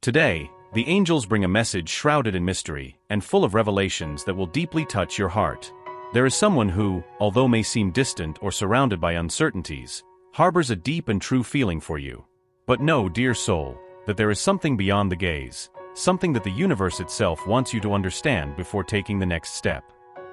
Today, the angels bring a message shrouded in mystery and full of revelations that will deeply touch your heart. There is someone who, although may seem distant or surrounded by uncertainties, harbors a deep and true feeling for you. But know, dear soul, that there is something beyond the gaze, something that the universe itself wants you to understand before taking the next step.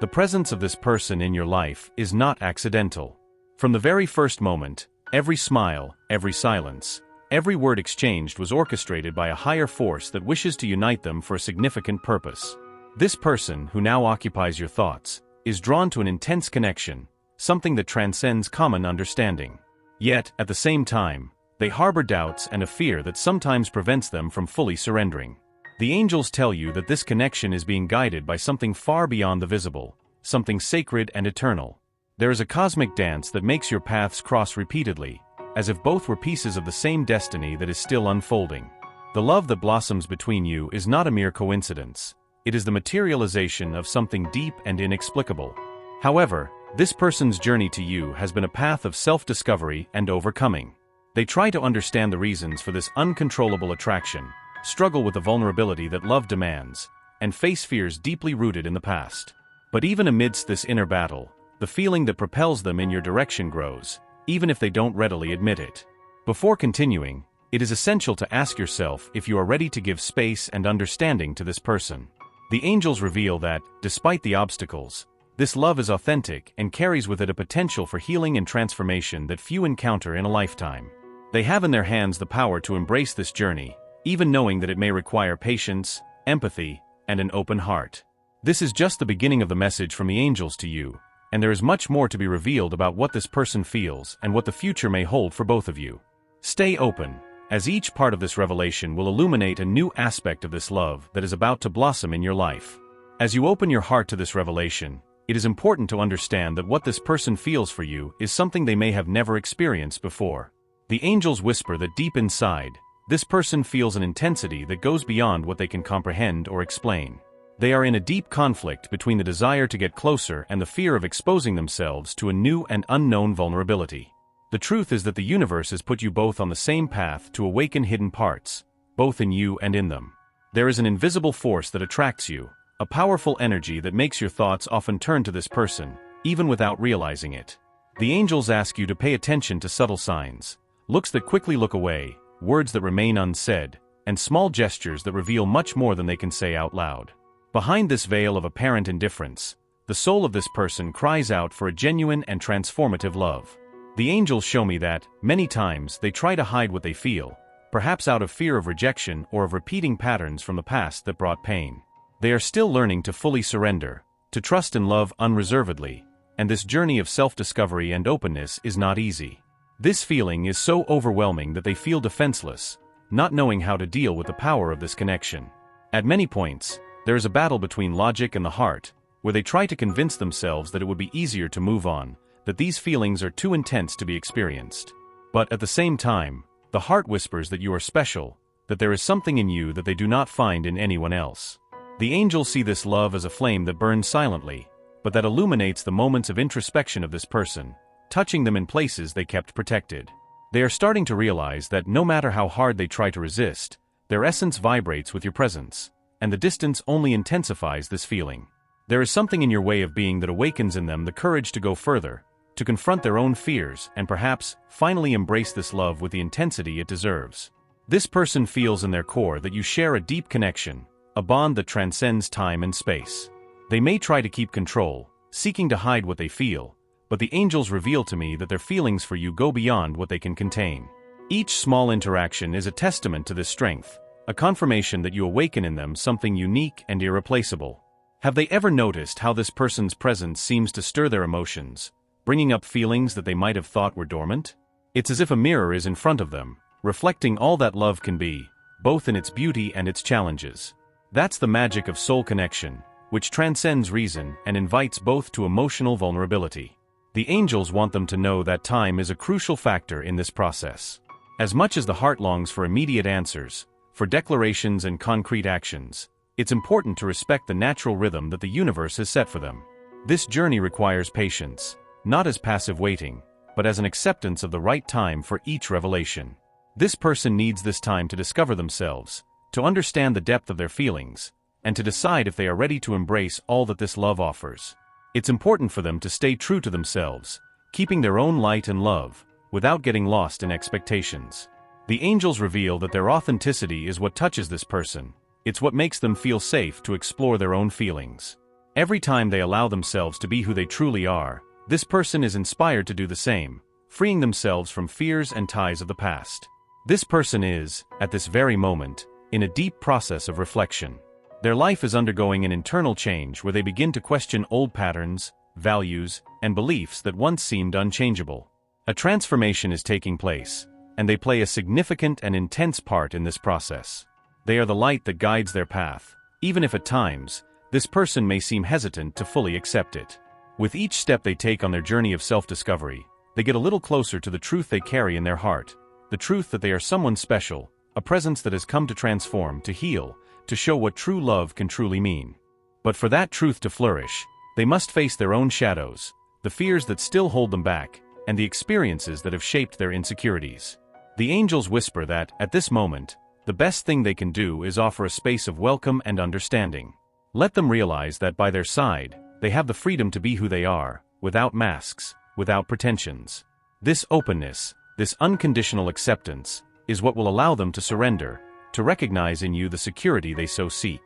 The presence of this person in your life is not accidental. From the very first moment, every smile, every silence, every word exchanged was orchestrated by a higher force that wishes to unite them for a significant purpose. This person, who now occupies your thoughts, is drawn to an intense connection, something that transcends common understanding. Yet, at the same time, they harbor doubts and a fear that sometimes prevents them from fully surrendering. The angels tell you that this connection is being guided by something far beyond the visible, something sacred and eternal. There is a cosmic dance that makes your paths cross repeatedly, as if both were pieces of the same destiny that is still unfolding. The love that blossoms between you is not a mere coincidence. It is the materialization of something deep and inexplicable. However, this person's journey to you has been a path of self-discovery and overcoming. They try to understand the reasons for this uncontrollable attraction, struggle with the vulnerability that love demands, and face fears deeply rooted in the past. But even amidst this inner battle, the feeling that propels them in your direction grows, even if they don't readily admit it. Before continuing, it is essential to ask yourself if you are ready to give space and understanding to this person. The angels reveal that, despite the obstacles, this love is authentic and carries with it a potential for healing and transformation that few encounter in a lifetime. They have in their hands the power to embrace this journey, even knowing that it may require patience, empathy, and an open heart. This is just the beginning of the message from the angels to you, and there is much more to be revealed about what this person feels and what the future may hold for both of you. Stay open, as each part of this revelation will illuminate a new aspect of this love that is about to blossom in your life. As you open your heart to this revelation, it is important to understand that what this person feels for you is something they may have never experienced before. The angels whisper that deep inside, this person feels an intensity that goes beyond what they can comprehend or explain. They are in a deep conflict between the desire to get closer and the fear of exposing themselves to a new and unknown vulnerability. The truth is that the universe has put you both on the same path to awaken hidden parts, both in you and in them. There is an invisible force that attracts you, a powerful energy that makes your thoughts often turn to this person, even without realizing it. The angels ask you to pay attention to subtle signs, looks that quickly look away, words that remain unsaid, and small gestures that reveal much more than they can say out loud. Behind this veil of apparent indifference, the soul of this person cries out for a genuine and transformative love. The angels show me that, many times, they try to hide what they feel, perhaps out of fear of rejection or of repeating patterns from the past that brought pain. They are still learning to fully surrender, to trust and love unreservedly, and this journey of self-discovery and openness is not easy. This feeling is so overwhelming that they feel defenseless, not knowing how to deal with the power of this connection. At many points, there is a battle between logic and the heart, where they try to convince themselves that it would be easier to move on, that these feelings are too intense to be experienced. But at the same time, the heart whispers that you are special, that there is something in you that they do not find in anyone else. The angels see this love as a flame that burns silently, but that illuminates the moments of introspection of this person, touching them in places they kept protected. They are starting to realize that no matter how hard they try to resist, their essence vibrates with your presence, and the distance only intensifies this feeling. There is something in your way of being that awakens in them the courage to go further, to confront their own fears and perhaps, finally embrace this love with the intensity it deserves. This person feels in their core that you share a deep connection, a bond that transcends time and space. They may try to keep control, seeking to hide what they feel, but the angels reveal to me that their feelings for you go beyond what they can contain. Each small interaction is a testament to this strength, a confirmation that you awaken in them something unique and irreplaceable. Have they ever noticed how this person's presence seems to stir their emotions, bringing up feelings that they might have thought were dormant? It's as if a mirror is in front of them, reflecting all that love can be, both in its beauty and its challenges. That's the magic of soul connection, which transcends reason and invites both to emotional vulnerability. The angels want them to know that time is a crucial factor in this process. As much as the heart longs for immediate answers, for declarations and concrete actions, it's important to respect the natural rhythm that the universe has set for them. This journey requires patience, not as passive waiting, but as an acceptance of the right time for each revelation. This person needs this time to discover themselves, to understand the depth of their feelings, and to decide if they are ready to embrace all that this love offers. It's important for them to stay true to themselves, keeping their own light and love, without getting lost in expectations. The angels reveal that their authenticity is what touches this person. It's what makes them feel safe to explore their own feelings. Every time they allow themselves to be who they truly are, this person is inspired to do the same, freeing themselves from fears and ties of the past. This person is, at this very moment, in a deep process of reflection. Their life is undergoing an internal change where they begin to question old patterns, values, and beliefs that once seemed unchangeable. A transformation is taking place, and they play a significant and intense part in this process. They are the light that guides their path, even if at times, this person may seem hesitant to fully accept it. With each step they take on their journey of self-discovery, they get a little closer to the truth they carry in their heart, the truth that they are someone special, a presence that has come to transform, to heal, to show what true love can truly mean. But for that truth to flourish, they must face their own shadows, the fears that still hold them back, and the experiences that have shaped their insecurities. The angels whisper that, at this moment, the best thing they can do is offer a space of welcome and understanding. Let them realize that by their side, they have the freedom to be who they are, without masks, without pretensions. This openness, this unconditional acceptance, is what will allow them to surrender, to recognize in you the security they so seek.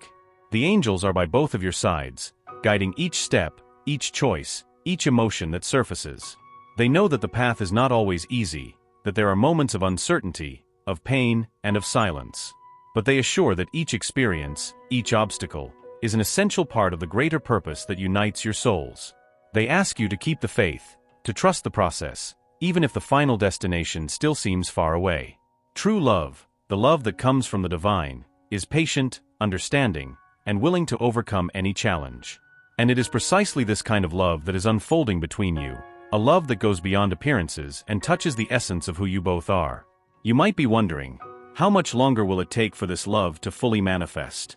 The angels are by both of your sides, guiding each step, each choice, each emotion that surfaces. They know that the path is not always easy, that there are moments of uncertainty, of pain, and of silence. But they assure that each experience, each obstacle, is an essential part of the greater purpose that unites your souls. They ask you to keep the faith, to trust the process, even if the final destination still seems far away. True love, the love that comes from the divine, is patient, understanding, and willing to overcome any challenge. And it is precisely this kind of love that is unfolding between you, a love that goes beyond appearances and touches the essence of who you both are. You might be wondering, how much longer will it take for this love to fully manifest?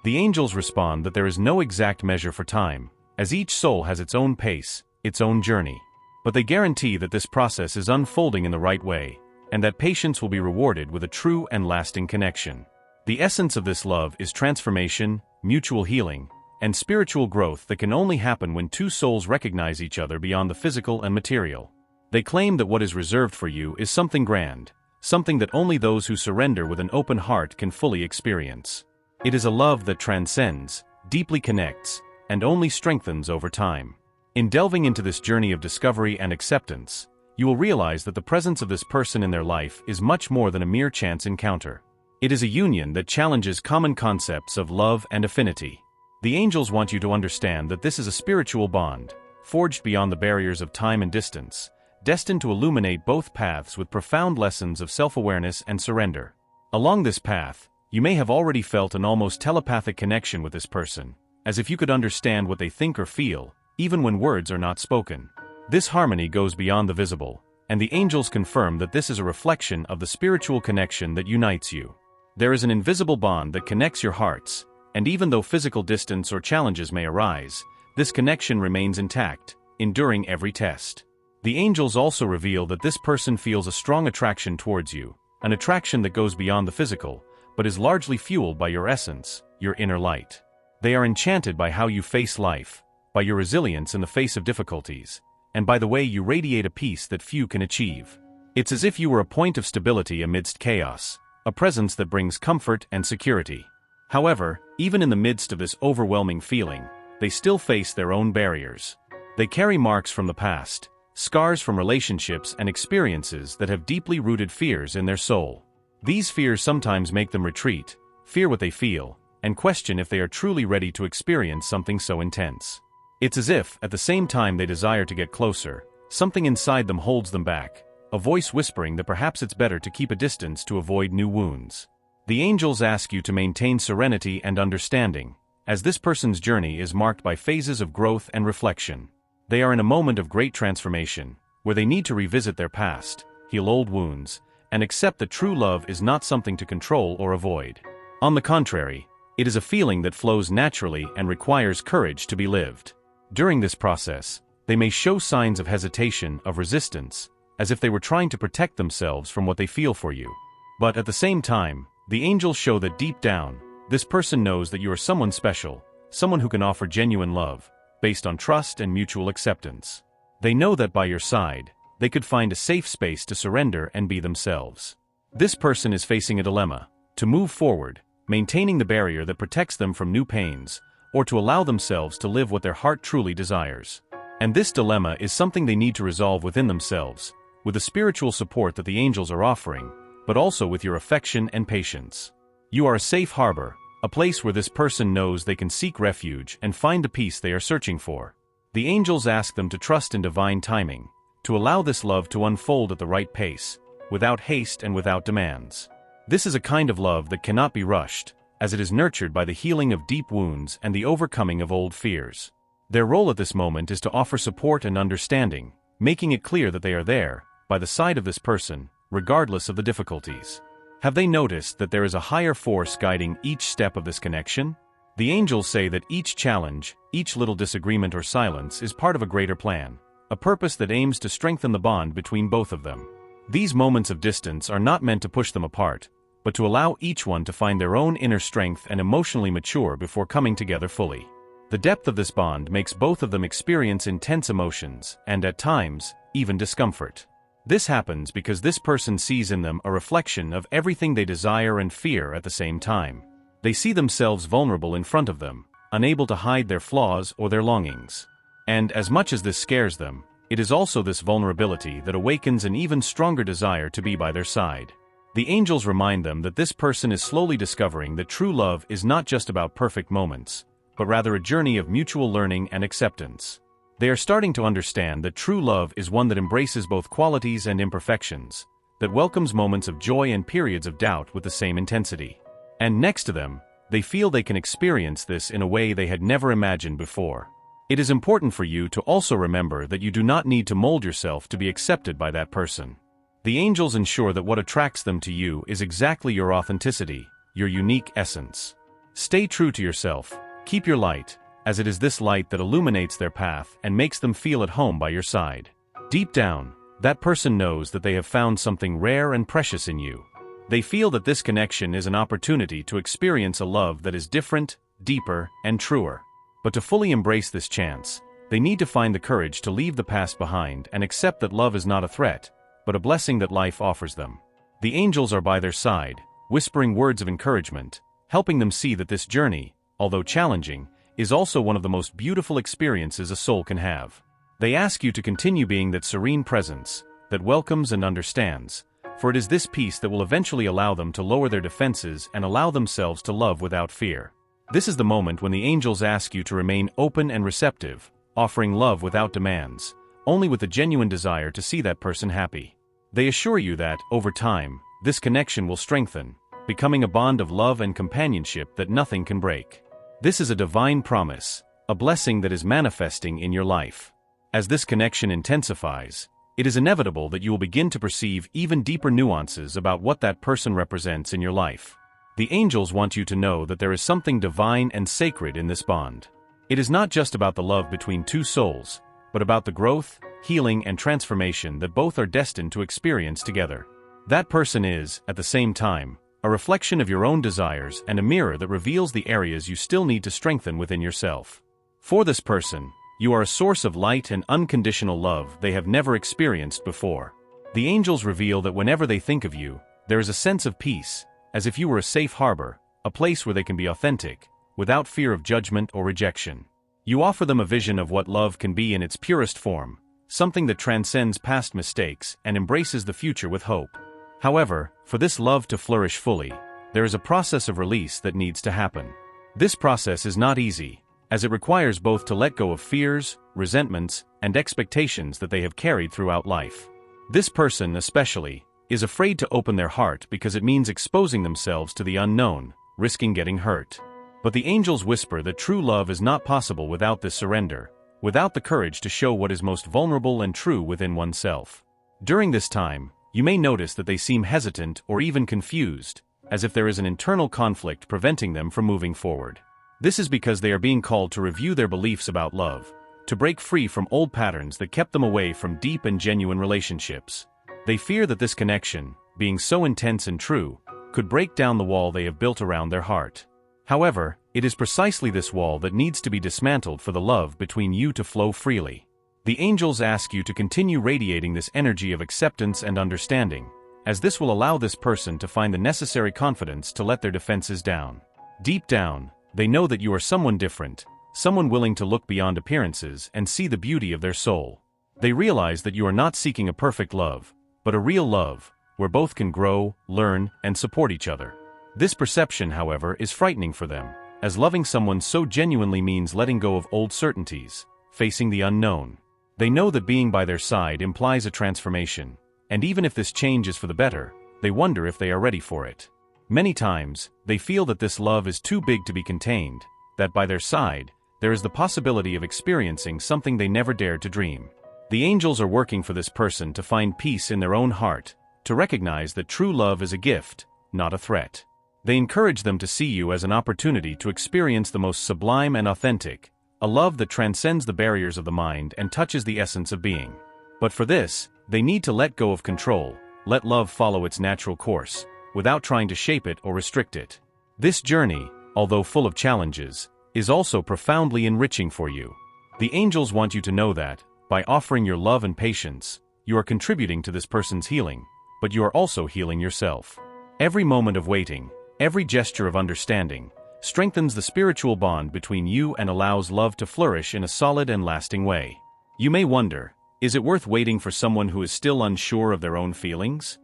The angels respond that there is no exact measure for time, as each soul has its own pace, its own journey. But they guarantee that this process is unfolding in the right way, and that patience will be rewarded with a true and lasting connection. The essence of this love is transformation, mutual healing, and spiritual growth that can only happen when two souls recognize each other beyond the physical and material. They claim that what is reserved for you is something grand, something that only those who surrender with an open heart can fully experience. It is a love that transcends, deeply connects, and only strengthens over time. In delving into this journey of discovery and acceptance, you will realize that the presence of this person in their life is much more than a mere chance encounter. It is a union that challenges common concepts of love and affinity. The angels want you to understand that this is a spiritual bond, forged beyond the barriers of time and distance, destined to illuminate both paths with profound lessons of self-awareness and surrender. Along this path, you may have already felt an almost telepathic connection with this person, as if you could understand what they think or feel, even when words are not spoken. This harmony goes beyond the visible, and the angels confirm that this is a reflection of the spiritual connection that unites you. There is an invisible bond that connects your hearts, and even though physical distance or challenges may arise, this connection remains intact, enduring every test. The angels also reveal that this person feels a strong attraction towards you, an attraction that goes beyond the physical, but is largely fueled by your essence, your inner light. They are enchanted by how you face life, by your resilience in the face of difficulties, and by the way you radiate a peace that few can achieve. It's as if you were a point of stability amidst chaos, a presence that brings comfort and security. However, even in the midst of this overwhelming feeling, they still face their own barriers. They carry marks from the past, scars from relationships and experiences that have deeply rooted fears in their soul. These fears sometimes make them retreat, fear what they feel, and question if they are truly ready to experience something so intense. It's as if, at the same time they desire to get closer, something inside them holds them back, a voice whispering that perhaps it's better to keep a distance to avoid new wounds. The angels ask you to maintain serenity and understanding, as this person's journey is marked by phases of growth and reflection. They are in a moment of great transformation, where they need to revisit their past, heal old wounds, and accept that true love is not something to control or avoid. On the contrary, it is a feeling that flows naturally and requires courage to be lived. During this process, they may show signs of hesitation, of resistance, as if they were trying to protect themselves from what they feel for you. But at the same time, The angels show that deep down, this person knows that you are someone special, someone who can offer genuine love, based on trust and mutual acceptance. They know that by your side, they could find a safe space to surrender and be themselves. This person is facing a dilemma: to move forward, maintaining the barrier that protects them from new pains, or to allow themselves to live what their heart truly desires. And this dilemma is something they need to resolve within themselves, with the spiritual support that the angels are offering, but also with your affection and patience. You are a safe harbor, a place where this person knows they can seek refuge and find the peace they are searching for. The angels ask them to trust in divine timing, to allow this love to unfold at the right pace, without haste and without demands. This is a kind of love that cannot be rushed, as it is nurtured by the healing of deep wounds and the overcoming of old fears. Their role at this moment is to offer support and understanding, making it clear that they are there, by the side of this person, regardless of the difficulties. Have they noticed that there is a higher force guiding each step of this connection? The angels say that each challenge, each little disagreement or silence is part of a greater plan, a purpose that aims to strengthen the bond between both of them. These moments of distance are not meant to push them apart, but to allow each one to find their own inner strength and emotionally mature before coming together fully. The depth of this bond makes both of them experience intense emotions and, at times, even discomfort. This happens because this person sees in them a reflection of everything they desire and fear at the same time. They see themselves vulnerable in front of them, unable to hide their flaws or their longings. And as much as this scares them, it is also this vulnerability that awakens an even stronger desire to be by their side. The angels remind them that this person is slowly discovering that true love is not just about perfect moments, but rather a journey of mutual learning and acceptance. They are starting to understand that true love is one that embraces both qualities and imperfections, that welcomes moments of joy and periods of doubt with the same intensity. And next to them, they feel they can experience this in a way they had never imagined before. It is important for you to also remember that you do not need to mold yourself to be accepted by that person. The angels ensure that what attracts them to you is exactly your authenticity, your unique essence. Stay true to yourself, keep your light, as it is this light that illuminates their path and makes them feel at home by your side. Deep down, that person knows that they have found something rare and precious in you. They feel that this connection is an opportunity to experience a love that is different, deeper, and truer. But to fully embrace this chance, they need to find the courage to leave the past behind and accept that love is not a threat, but a blessing that life offers them. The angels are by their side, whispering words of encouragement, helping them see that this journey, although challenging, is also one of the most beautiful experiences a soul can have. They ask you to continue being that serene presence, that welcomes and understands, for it is this peace that will eventually allow them to lower their defenses and allow themselves to love without fear. This is the moment when the angels ask you to remain open and receptive, offering love without demands, only with the genuine desire to see that person happy. They assure you that, over time, this connection will strengthen, becoming a bond of love and companionship that nothing can break. This is a divine promise, a blessing that is manifesting in your life. As this connection intensifies, it is inevitable that you will begin to perceive even deeper nuances about what that person represents in your life. The angels want you to know that there is something divine and sacred in this bond. It is not just about the love between two souls, but about the growth, healing, and transformation that both are destined to experience together. That person is, at the same time, a reflection of your own desires and a mirror that reveals the areas you still need to strengthen within yourself. For this person, you are a source of light and unconditional love they have never experienced before. The angels reveal that whenever they think of you, there is a sense of peace, as if you were a safe harbor, a place where they can be authentic, without fear of judgment or rejection. You offer them a vision of what love can be in its purest form, something that transcends past mistakes and embraces the future with hope. However, for this love to flourish fully, there is a process of release that needs to happen. This process is not easy, as it requires both to let go of fears, resentments, and expectations that they have carried throughout life. This person, especially, is afraid to open their heart because it means exposing themselves to the unknown, risking getting hurt. But the angels whisper that true love is not possible without this surrender, without the courage to show what is most vulnerable and true within oneself. During this time, you may notice that they seem hesitant or even confused, as if there is an internal conflict preventing them from moving forward. This is because they are being called to review their beliefs about love, to break free from old patterns that kept them away from deep and genuine relationships. They fear that this connection, being so intense and true, could break down the wall they have built around their heart. However, it is precisely this wall that needs to be dismantled for the love between you to flow freely. The angels ask you to continue radiating this energy of acceptance and understanding, as this will allow this person to find the necessary confidence to let their defenses down. Deep down, they know that you are someone different, someone willing to look beyond appearances and see the beauty of their soul. They realize that you are not seeking a perfect love, but a real love, where both can grow, learn, and support each other. This perception, however, is frightening for them, as loving someone so genuinely means letting go of old certainties, facing the unknown. They know that being by their side implies a transformation, and even if this change is for the better, they wonder if they are ready for it. Many times, they feel that this love is too big to be contained, that by their side, there is the possibility of experiencing something they never dared to dream. The angels are working for this person to find peace in their own heart, to recognize that true love is a gift, not a threat. They encourage them to see you as an opportunity to experience the most sublime and authentic, a love that transcends the barriers of the mind and touches the essence of being. But for this, they need to let go of control, let love follow its natural course, without trying to shape it or restrict it. This journey, although full of challenges, is also profoundly enriching for you. The angels want you to know that, by offering your love and patience, you are contributing to this person's healing, but you are also healing yourself. Every moment of waiting, every gesture of understanding, strengthens the spiritual bond between you and allows love to flourish in a solid and lasting way. You may wonder, is it worth waiting for someone who is still unsure of their own feelings?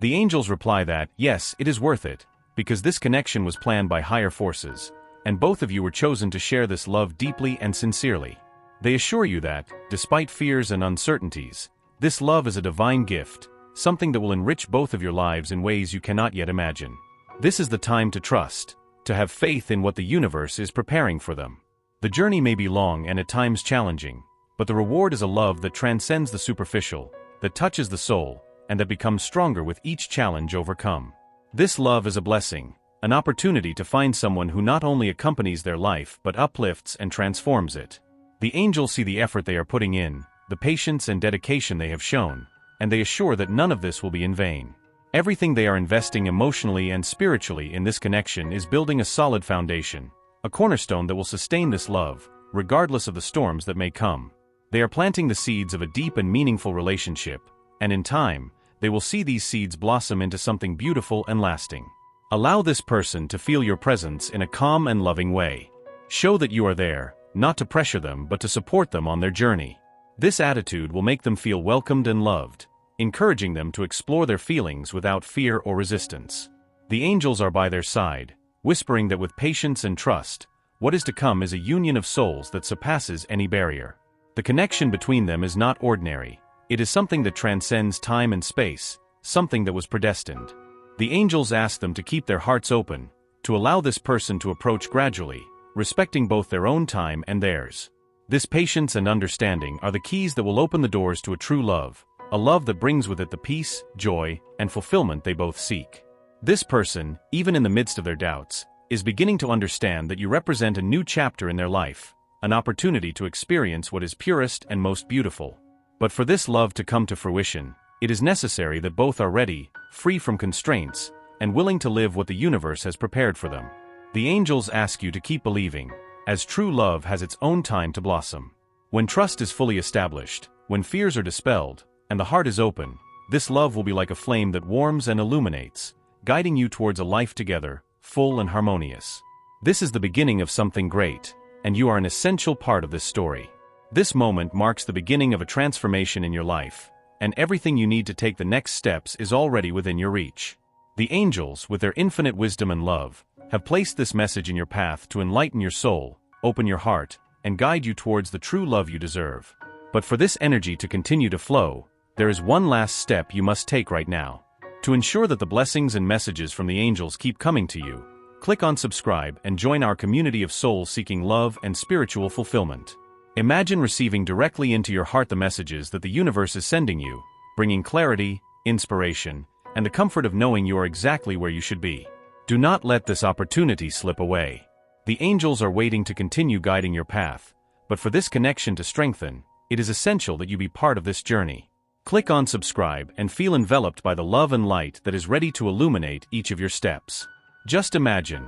The angels reply that, yes, it is worth it, because this connection was planned by higher forces, and both of you were chosen to share this love deeply and sincerely. They assure you that, despite fears and uncertainties, this love is a divine gift, something that will enrich both of your lives in ways you cannot yet imagine. This is the time to trust, to have faith in what the universe is preparing for them. The journey may be long and at times challenging, but the reward is a love that transcends the superficial, that touches the soul, and that becomes stronger with each challenge overcome. This love is a blessing, an opportunity to find someone who not only accompanies their life but uplifts and transforms it. The angels see the effort they are putting in, the patience and dedication they have shown, and they assure that none of this will be in vain. Everything they are investing emotionally and spiritually in this connection is building a solid foundation, a cornerstone that will sustain this love, regardless of the storms that may come. They are planting the seeds of a deep and meaningful relationship, and in time, they will see these seeds blossom into something beautiful and lasting. Allow this person to feel your presence in a calm and loving way. Show that you are there, not to pressure them but to support them on their journey. This attitude will make them feel welcomed and loved, encouraging them to explore their feelings without fear or resistance. The angels are by their side, whispering that with patience and trust, what is to come is a union of souls that surpasses any barrier. The connection between them is not ordinary. It is something that transcends time and space, something that was predestined. The angels ask them to keep their hearts open, to allow this person to approach gradually, respecting both their own time and theirs. This patience and understanding are the keys that will open the doors to a true love, a love that brings with it the peace, joy, and fulfillment they both seek. This person, even in the midst of their doubts, is beginning to understand that you represent a new chapter in their life, an opportunity to experience what is purest and most beautiful. But for this love to come to fruition, it is necessary that both are ready, free from constraints, and willing to live what the universe has prepared for them. The angels ask you to keep believing, as true love has its own time to blossom. When trust is fully established, when fears are dispelled, and the heart is open, this love will be like a flame that warms and illuminates, guiding you towards a life together, full and harmonious. This is the beginning of something great, and you are an essential part of this story. This moment marks the beginning of a transformation in your life, and everything you need to take the next steps is already within your reach. The angels, with their infinite wisdom and love, have placed this message in your path to enlighten your soul, open your heart, and guide you towards the true love you deserve. But for this energy to continue to flow, there is one last step you must take right now. To ensure that the blessings and messages from the angels keep coming to you, click on subscribe and join our community of souls seeking love and spiritual fulfillment. Imagine receiving directly into your heart the messages that the universe is sending you, bringing clarity, inspiration, and the comfort of knowing you are exactly where you should be. Do not let this opportunity slip away. The angels are waiting to continue guiding your path, but for this connection to strengthen, it is essential that you be part of this journey. Click on subscribe and feel enveloped by the love and light that is ready to illuminate each of your steps. Just imagine,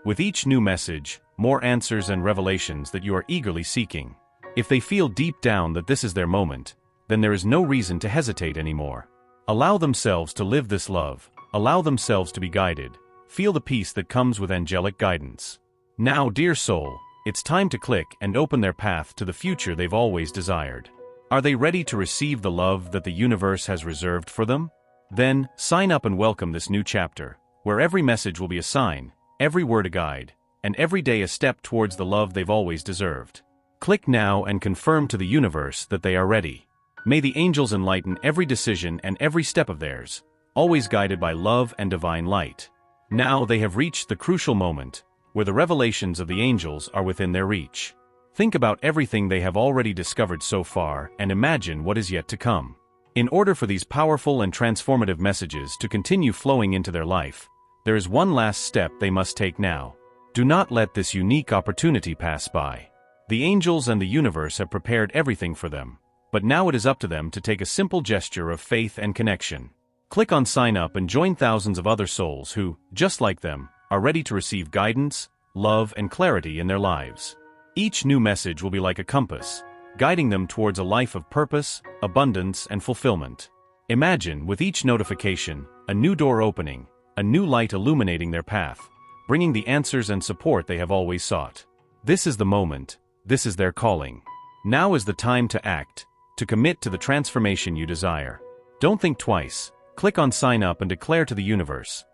with each new message, more answers and revelations that you are eagerly seeking. If they feel deep down that this is their moment, then there is no reason to hesitate anymore. Allow themselves to live this love, allow themselves to be guided, feel the peace that comes with angelic guidance. Now, dear soul, it's time to click and open their path to the future they've always desired. Are they ready to receive the love that the universe has reserved for them? Then, sign up and welcome this new chapter, where every message will be a sign, every word a guide, and every day a step towards the love they've always deserved. Click now and confirm to the universe that they are ready. May the angels enlighten every decision and every step of theirs, always guided by love and divine light. Now they have reached the crucial moment, where the revelations of the angels are within their reach. Think about everything they have already discovered so far and imagine what is yet to come. In order for these powerful and transformative messages to continue flowing into their life, there is one last step they must take now. Do not let this unique opportunity pass by. The angels and the universe have prepared everything for them, but now it is up to them to take a simple gesture of faith and connection. Click on sign up and join thousands of other souls who, just like them, are ready to receive guidance, love, and clarity in their lives. Each new message will be like a compass, guiding them towards a life of purpose, abundance, and fulfillment. Imagine, with each notification, a new door opening, a new light illuminating their path, bringing the answers and support they have always sought. This is the moment, this is their calling. Now is the time to act, to commit to the transformation you desire. Don't think twice, click on sign up and declare to the universe,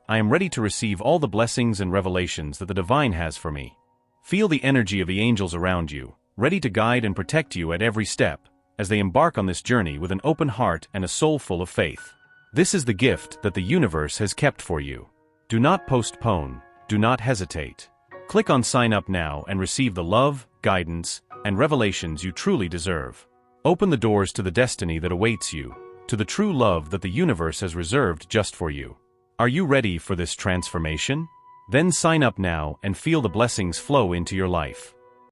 I am ready to receive all the blessings and revelations that the divine has for me. Feel the energy of the angels around you, ready to guide and protect you at every step, as they embark on this journey with an open heart and a soul full of faith. This is the gift that the universe has kept for you. Do not postpone, do not hesitate. Click on sign up now and receive the love, guidance, and revelations you truly deserve. Open the doors to the destiny that awaits you, to the true love that the universe has reserved just for you. Are you ready for this transformation? Then sign up now and feel the blessings flow into your life.